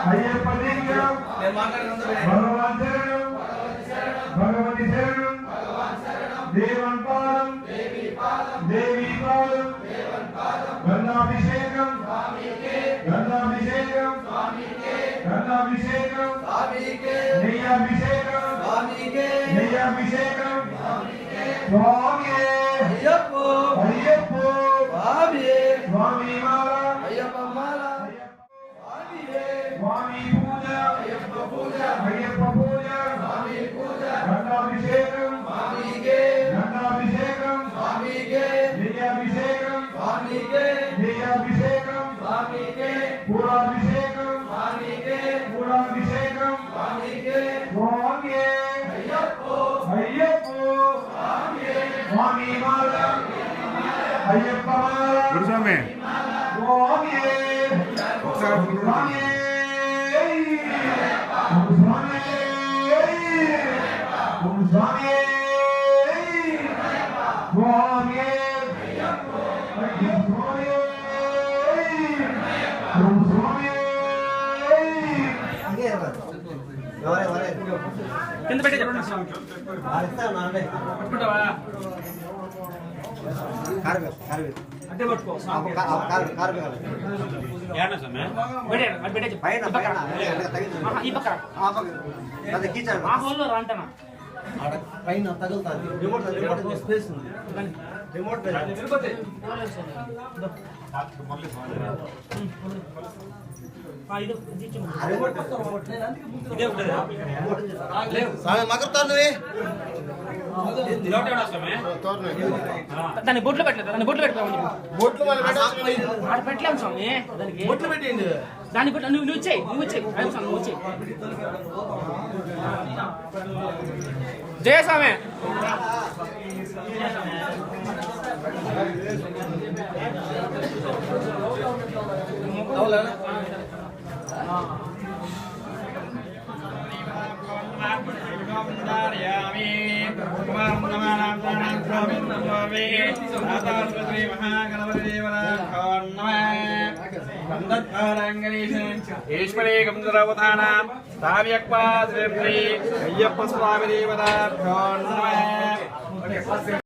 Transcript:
అయ్యప్ప లింగం భగవాన్ శరణం భగవతి శరణం దేవన్ పాదం దేవి పాదం గంధాభిషేకం గంధాభిషేకం గంధాభిషేకం నెయ్యాభిషేకం నెయ్యాభిషేకం స్వామి అయ్యప్ప అయ్యప్ప స్వామి మాల అయ్యప్ప మాల స్వామి పూజ అయ్యప్ప పూజ స్వామి పూజ గంధాభిషేకం గంధాభిషేకం నెయ్యాభిషేకం నెయ్యాభిషేకం పూరాభిషేకం పూరాభిషేకం స్వామి అయ్యప్ప స్వామి మాల అయ్యప్ప మాల గురుస్వామి స్వామి స్వామి స్వామి స్వామి కింద పెట్టి అంటే పట్టుకో ఈ పక్కన ఆ హోల్లో రాంటనా పైన తగులుతుంది రిమోట్ స్పేస్ ఉంది రిమోట్ దాన్ని బొట్లు పెట్టలేదు దాన్ని బొట్లు పెట్టుకోవాలి పెట్టలేము స్వామి దానికి బొట్లు పెట్టండి దాన్ని నువ్వు వచ్చాయి నువ్వు వచ్చాయి నువ్వు వచ్చాయి జయ స్వామి ఈశ్వరేకం సర్వధానాం తావ్యక్వాద్రి అయ్యప్ప స్వామి దేవతాభ్యో నమః